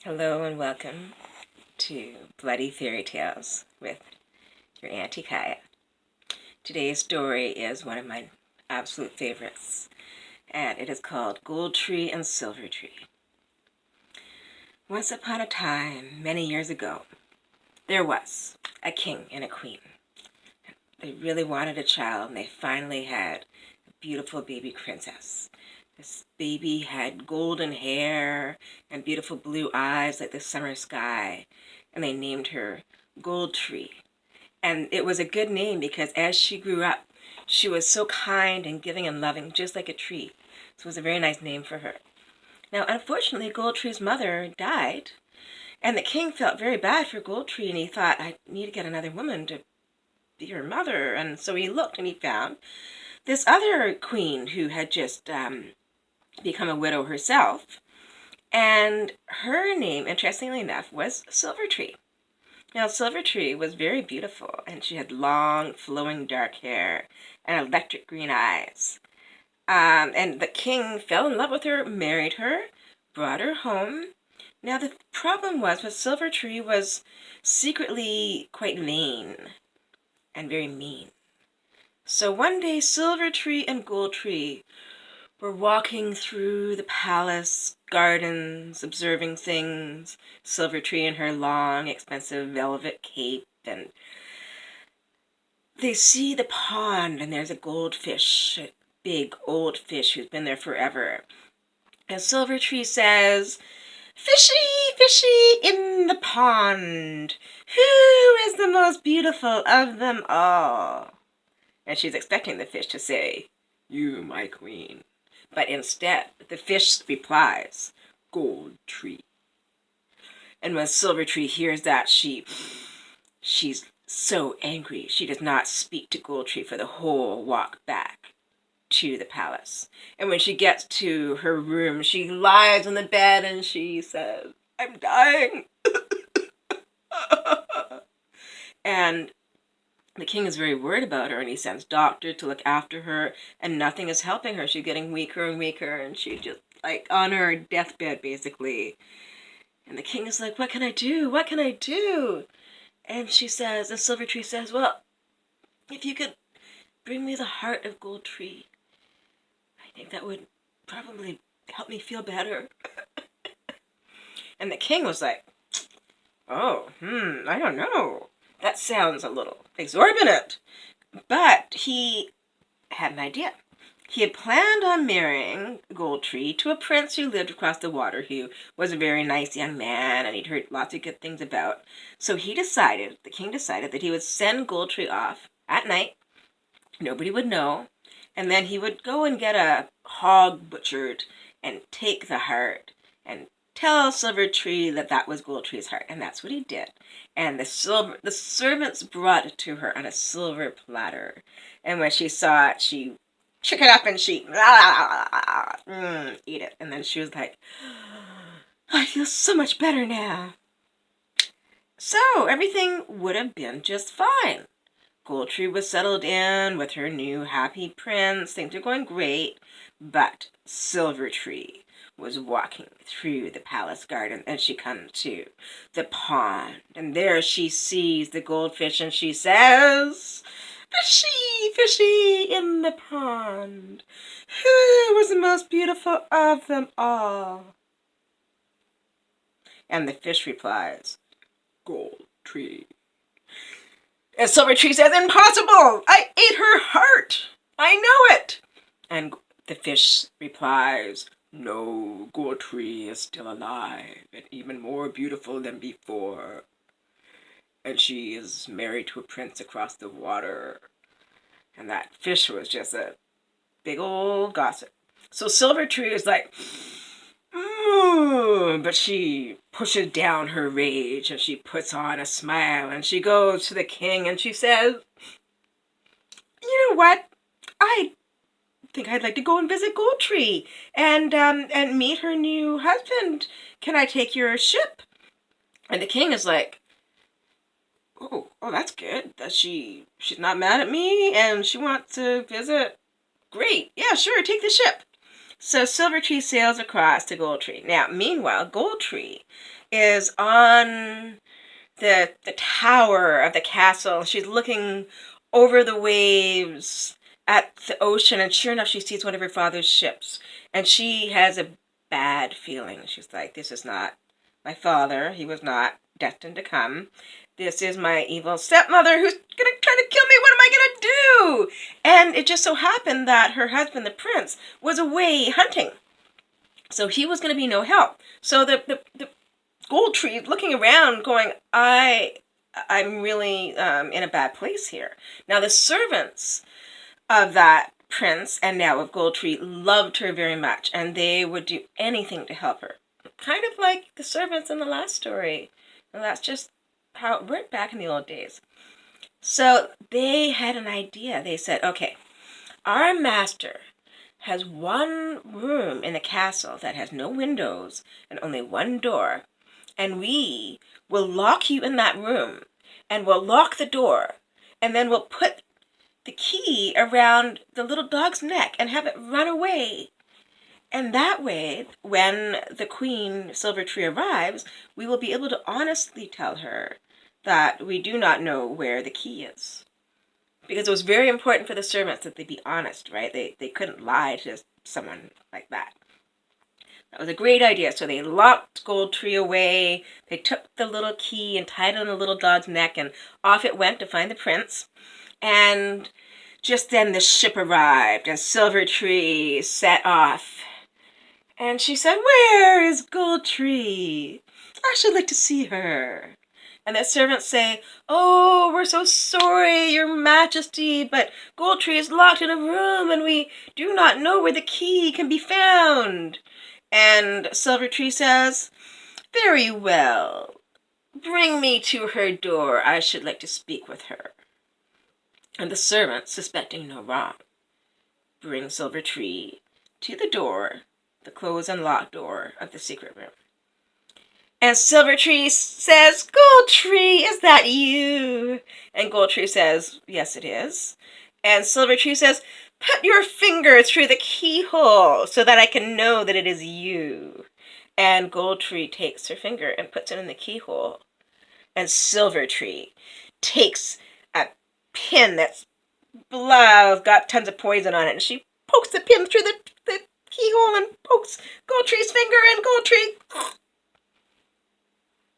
Hello and welcome to Bloody Fairy Tales with your Auntie Kaya. Today's story is one of my absolute favorites, and it is called Goldtree and Silvertree. Once upon a time, many years ago, there was a king and a queen. They really wanted a child, and they finally had a beautiful baby princess. This baby had golden hair and beautiful blue eyes like the summer sky, and they named her Goldtree. And it was a good name because as she grew up, she was so kind and giving and loving, just like a tree. So it was a very nice name for her. Now, unfortunately, Goldtree's mother died, and the king felt very bad for Goldtree, and he thought, I need to get another woman to be her mother. And so he looked and he found this other queen who had just become a widow herself, and her name, interestingly enough, was Silvertree. Now, Silvertree was very beautiful, and she had long, flowing dark hair and electric green eyes. And the king fell in love with her, married her, brought her home. Now, the problem was Silvertree was secretly quite vain and very mean. So one day, Silvertree and Goldtree were walking through the palace gardens, observing things. Silvertree in her long, expensive velvet cape, and they see the pond, and there's a goldfish, a big old fish who's been there forever. And Silvertree says, "Fishy, fishy in the pond, who is the most beautiful of them all?" And she's expecting the fish to say, "You, my queen." But instead, the fish replies, "Goldtree." And when Silvertree hears that, she's so angry. She does not speak to Goldtree for the whole walk back to the palace. And when she gets to her room, she lies on the bed and she says, "I'm dying." And the king is very worried about her, and he sends doctors to look after her, and nothing is helping her. She's getting weaker and weaker, and she's just like on her deathbed, basically. And the king is like, "What can I do? What can I do?" And she says, and Silvertree says, "Well, if you could bring me the heart of Goldtree, I think that would probably help me feel better." And the king was like, "Oh, I don't know. That sounds a little exorbitant." But he had an idea. He had planned on marrying Goldtree to a prince who lived across the water, who was a very nice young man, and he'd heard lots of good things about. So the king decided that he would send Goldtree off at night. Nobody would know. And then he would go and get a hog butchered and take the heart and tell Silvertree that that was Goldtree's heart. And that's what he did. And the servants brought it to her on a silver platter. And when she saw it, she shook it up and she ate it. And then she was like, "I feel so much better now." So everything would have been just fine. Goldtree was settled in with her new happy prince. Things were going great. But Silvertree was walking through the palace garden, and she comes to the pond. And there she sees the goldfish, and she says, "Fishy, fishy in the pond, who was the most beautiful of them all?" And the fish replies, "Goldtree." And Silvertree says, "Impossible! I ate her heart! I know it!" And the fish replies, "No, Goldtree is still alive and even more beautiful than before. And she is married to a prince across the water." And that fish was just a big old gossip. So Silvertree is like, but she pushes down her rage and she puts on a smile and she goes to the king and she says, "You know what? I think I'd like to go and visit Goldtree and meet her new husband. Can I take your ship?" And the king is like, "Oh, that's good. That she's not mad at me and she wants to visit. Great. Yeah, sure, take the ship." So Silvertree sails across to Goldtree. Now, meanwhile, Goldtree is on the tower of the castle. She's looking over the waves at the ocean, and sure enough, she sees one of her father's ships, and she has a bad feeling. She's like, "This is not my father. He was not destined to come. This is my evil stepmother who's gonna try to kill me. What am I gonna do?" And it just so happened that her husband, the prince, was away hunting, so he was gonna be no help. So the Goldtree looking around, going, I'm really in a bad place here. Now the servants of that prince and now of Goldtree loved her very much, and they would do anything to help her. Kind of like the servants in the last story. And that's just how it worked back in the old days. So they had an idea. They said, okay, our master has one room in the castle that has no windows and only one door, and we will lock you in that room, and we'll lock the door, and then we'll put the key around the little dog's neck and have it run away. And that way, when the Queen Silvertree arrives, we will be able to honestly tell her that we do not know where the key is. Because it was very important for the servants that they be honest, right? They couldn't lie to someone like that. That was a great idea. So they locked Goldtree away. They took the little key and tied it on the little dog's neck, and off it went to find the prince. And just then the ship arrived, and Silvertree set off. And she said, "Where is Goldtree? I should like to see her." And the servants say, "Oh, we're so sorry, your majesty, but Goldtree is locked in a room, and we do not know where the key can be found." And Silvertree says, "Very well. Bring me to her door. I should like to speak with her." And the servants, suspecting no wrong, bring Silvertree to the door, the closed and locked door of the secret room. And Silvertree says, "Goldtree, is that you?" And Goldtree says, "Yes, it is." And Silvertree says, "Put your finger through the keyhole so that I can know that it is you." And Goldtree takes her finger and puts it in the keyhole. And Silvertree takes a pin that's got tons of poison on it, and she pokes the pin through the keyhole and pokes Goldtree's finger, and Goldtree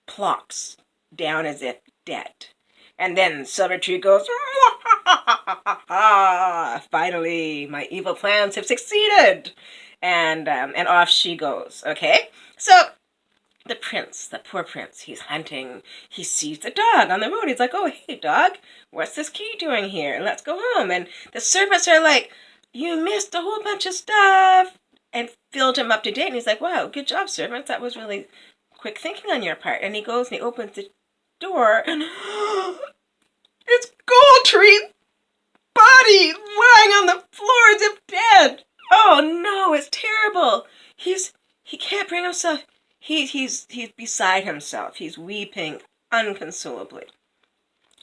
plops down as if dead. And then Silvertree goes, "Finally, my evil plans have succeeded." And off she goes, okay? So the prince, the poor prince, he's hunting. He sees the dog on the road. He's like, "Oh, hey, dog, what's this key doing here? Let's go home." And the servants are like, "You missed a whole bunch of stuff," and filled him up to date. And he's like, "Wow, good job, servants. That was really quick thinking on your part." And he goes and he opens the door, and it's Goldtree's body lying on the floor as if dead. Oh no, it's terrible. He can't bring himself. He's beside himself. He's weeping unconsolably.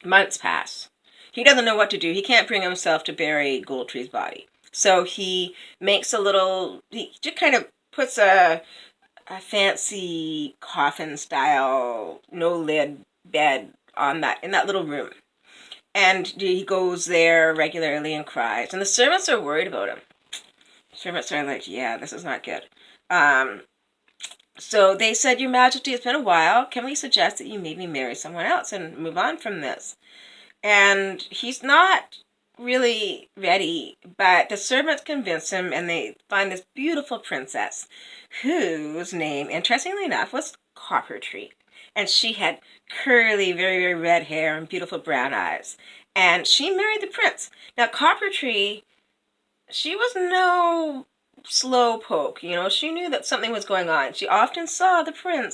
Months pass. He doesn't know what to do. He can't bring himself to bury Goldtree's body. So he makes he just kind of puts a fancy coffin style, no lid bed in that little room. And he goes there regularly and cries. And the servants are worried about him. Servants are like, "Yeah, this is not good." So they said, "Your Majesty, it's been a while. Can we suggest that you maybe marry someone else and move on from this?" And he's not really ready, but the servants convince him, and they find this beautiful princess whose name, interestingly enough, was Coppertree. And she had curly, very, very red hair and beautiful brown eyes. And she married the prince. Now, Coppertree, she was no slowpoke, she knew that something was going on. She often saw the prince